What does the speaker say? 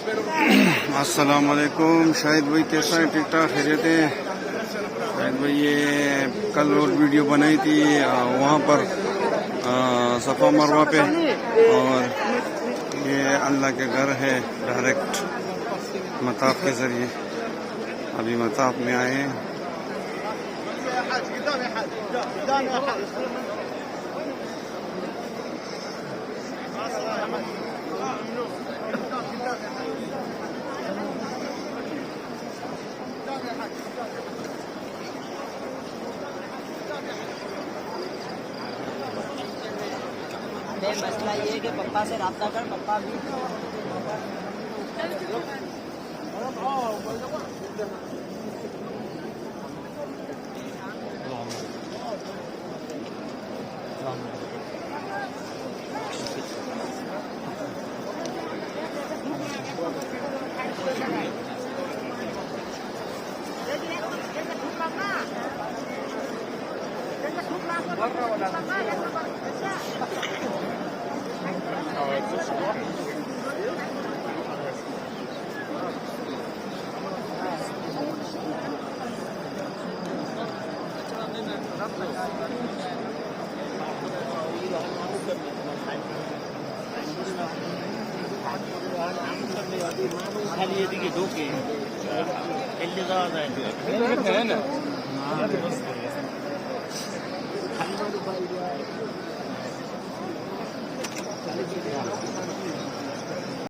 अस्सलाम वालेकुम। शाहिद भाई कैसा है? ठीक ठाक खैरियत है? शाहिद भाई ये कल और वीडियो बनाई थी वहाँ पर सफ़ा मरवा पे, और ये अल्लाह के घर है डायरेक्ट मताफ के ज़रिए। अभी मताफ में आए हैं। मसला ये है कि पप्पा से राब्ता कर, पप्पा भी खाली ये दो के है ना।